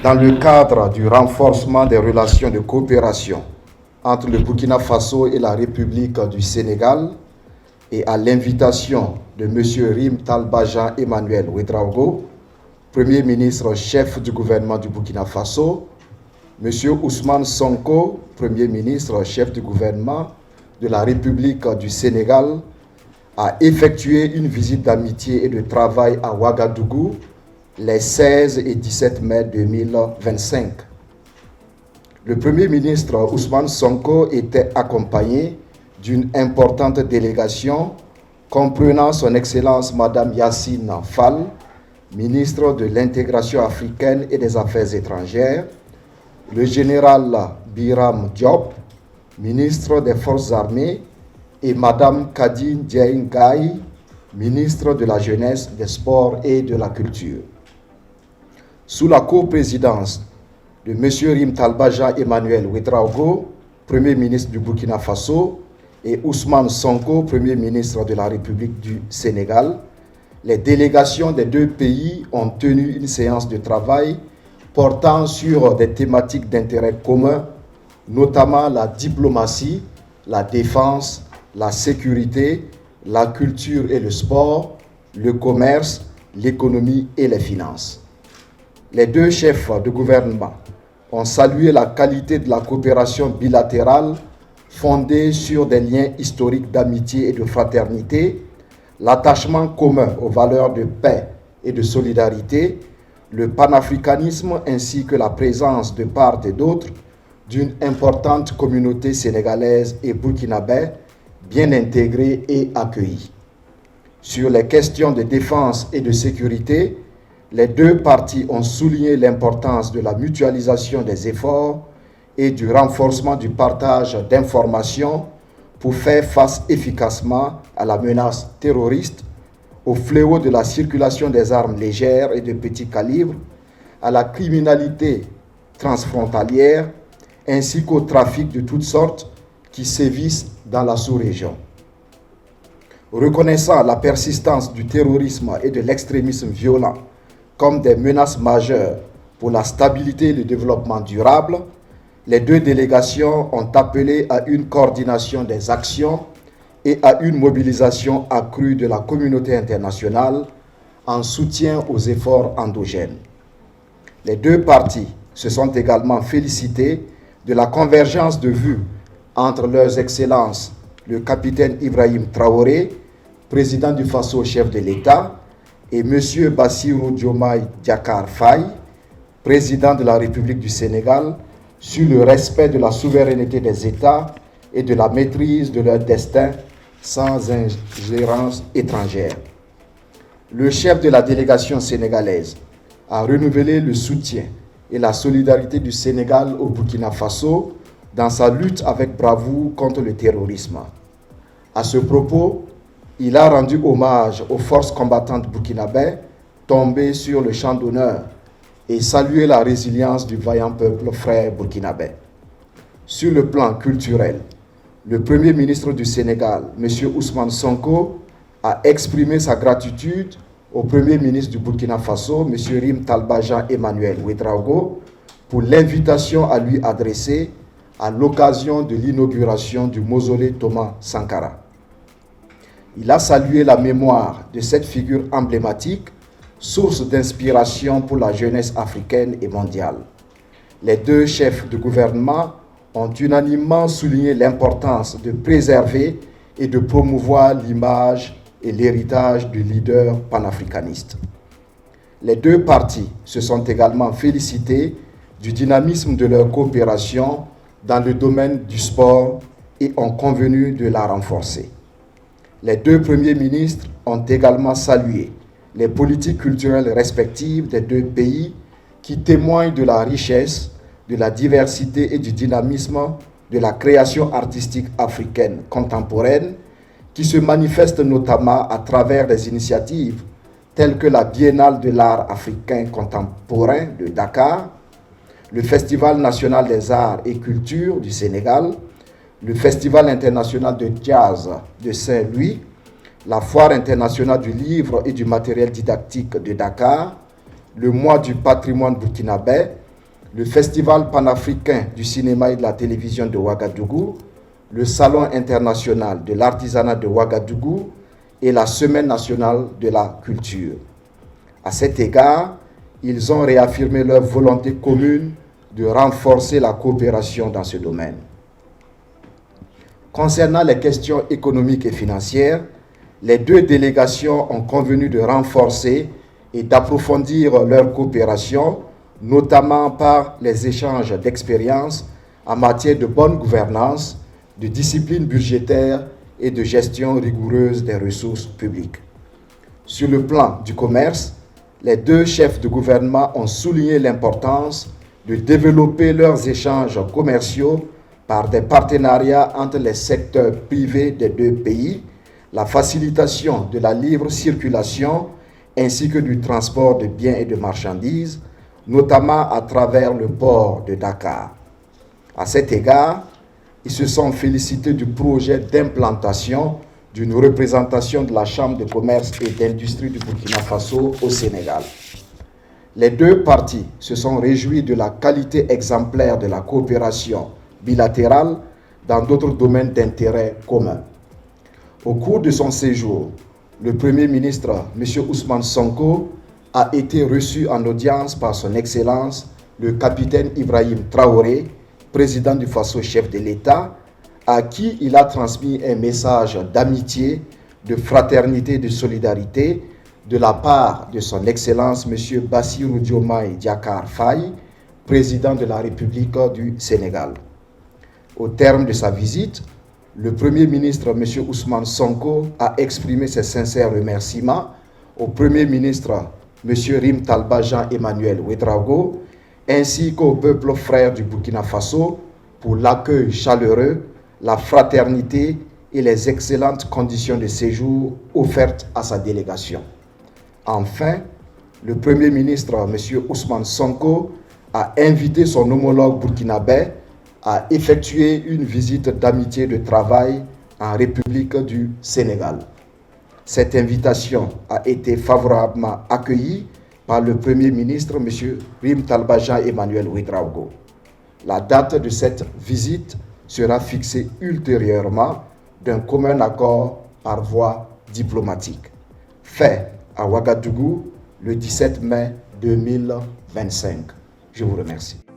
Dans le cadre du renforcement des relations de coopération entre le Burkina Faso et la République du Sénégal, et à l'invitation de M. Rim Talbajan Emmanuel Ouedraogo, Premier ministre chef du gouvernement du Burkina Faso, M. Ousmane Sonko, Premier ministre chef du gouvernement de la République du Sénégal, a effectué une visite d'amitié et de travail à Ouagadougou les 16 et 17 mai 2025. Le Premier ministre Ousmane Sonko était accompagné d'une importante délégation comprenant son Excellence Madame Yassine Fall, ministre de l'Intégration africaine et des Affaires étrangères, le général Biram Diop, ministre des Forces armées, et Madame Kadine Dieng Gaye, ministre de la Jeunesse, des Sports et de la Culture. Sous la coprésidence de M. Rim Talbajan Emmanuel Ouedraogo, Premier ministre du Burkina Faso, et Ousmane Sonko, Premier ministre de la République du Sénégal, les délégations des deux pays ont tenu une séance de travail portant sur des thématiques d'intérêt commun, notamment la diplomatie, la défense, la sécurité, la culture et le sport, le commerce, l'économie et les finances. Les deux chefs de gouvernement ont salué la qualité de la coopération bilatérale fondée sur des liens historiques d'amitié et de fraternité, l'attachement commun aux valeurs de paix et de solidarité, le panafricanisme ainsi que la présence de part et d'autre d'une importante communauté sénégalaise et burkinabé bien intégrée et accueillie. Sur les questions de défense et de sécurité, les deux parties ont souligné l'importance de la mutualisation des efforts et du renforcement du partage d'informations pour faire face efficacement à la menace terroriste, au fléau de la circulation des armes légères et de petit calibre, à la criminalité transfrontalière, ainsi qu'au trafic de toutes sortes qui sévissent dans la sous-région. Reconnaissant la persistance du terrorisme et de l'extrémisme violent comme des menaces majeures pour la stabilité et le développement durable, les deux délégations ont appelé à une coordination des actions et à une mobilisation accrue de la communauté internationale en soutien aux efforts endogènes. Les deux parties se sont également félicitées de la convergence de vues entre leurs excellences le capitaine Ibrahim Traoré, président du Faso chef de l'État, et M. Bassirou Diomaye Diakhar Faye, président de la République du Sénégal, sur le respect de la souveraineté des États et de la maîtrise de leur destin sans ingérence étrangère. Le chef de la délégation sénégalaise a renouvelé le soutien et la solidarité du Sénégal au Burkina Faso dans sa lutte avec bravoure contre le terrorisme. À ce propos, il a rendu hommage aux forces combattantes burkinabè tombées sur le champ d'honneur et salué la résilience du vaillant peuple frère burkinabè. Sur le plan culturel, le Premier ministre du Sénégal, M. Ousmane Sonko, a exprimé sa gratitude au Premier ministre du Burkina Faso, M. Rim Talbajan Emmanuel Ouedraogo, pour l'invitation à lui adresser à l'occasion de l'inauguration du mausolée Thomas Sankara. Il a salué la mémoire de cette figure emblématique, source d'inspiration pour la jeunesse africaine et mondiale. Les deux chefs de gouvernement ont unanimement souligné l'importance de préserver et de promouvoir l'image et l'héritage du leader panafricaniste. Les deux parties se sont également félicitées du dynamisme de leur coopération dans le domaine du sport et ont convenu de la renforcer. Les deux premiers ministres ont également salué les politiques culturelles respectives des deux pays qui témoignent de la richesse, de la diversité et du dynamisme de la création artistique africaine contemporaine qui se manifeste notamment à travers des initiatives telles que la Biennale de l'art africain contemporain de Dakar, le Festival national des arts et cultures du Sénégal, le Festival international de jazz de Saint-Louis, la Foire internationale du livre et du matériel didactique de Dakar, le Mois du patrimoine burkinabè le Festival panafricain du cinéma et de la télévision de Ouagadougou, le Salon international de l'artisanat de Ouagadougou et la Semaine nationale de la culture. À cet égard, ils ont réaffirmé leur volonté commune de renforcer la coopération dans ce domaine. Concernant les questions économiques et financières, les deux délégations ont convenu de renforcer et d'approfondir leur coopération, notamment par les échanges d'expériences en matière de bonne gouvernance, de discipline budgétaire et de gestion rigoureuse des ressources publiques. Sur le plan du commerce, les deux chefs de gouvernement ont souligné l'importance de développer leurs échanges commerciaux par des partenariats entre les secteurs privés des deux pays, la facilitation de la libre circulation ainsi que du transport de biens et de marchandises, notamment à travers le port de Dakar. À cet égard, ils se sont félicités du projet d'implantation d'une représentation de la Chambre de commerce et d'industrie du Burkina Faso au Sénégal. Les deux parties se sont réjouies de la qualité exemplaire de la coopération bilatérale dans d'autres domaines d'intérêt commun. Au cours de son séjour, le Premier ministre, M. Ousmane Sonko, a été reçu en audience par son Excellence, le capitaine Ibrahim Traoré, président du Faso, chef de l'État, à qui il a transmis un message d'amitié, de fraternité et de solidarité de la part de son Excellence M. Bassirou Diomaye Diakhar Faye, président de la République du Sénégal. Au terme de sa visite, le Premier ministre M. Ousmane Sonko a exprimé ses sincères remerciements au Premier ministre M. Rim Talba Jean-Emmanuel Ouedraogo ainsi qu'au peuple frère du Burkina Faso pour l'accueil chaleureux, la fraternité et les excellentes conditions de séjour offertes à sa délégation. Enfin, le Premier ministre M. Ousmane Sonko a invité son homologue burkinabé à effectuer une visite d'amitié de travail en République du Sénégal. Cette invitation a été favorablement accueillie par le Premier ministre M. Rim Talba Jean-Emmanuel Ouedraogo. La date de cette visite sera fixée ultérieurement d'un commun accord par voie diplomatique. Fait à Ouagadougou le 17 mai 2025. Je vous remercie.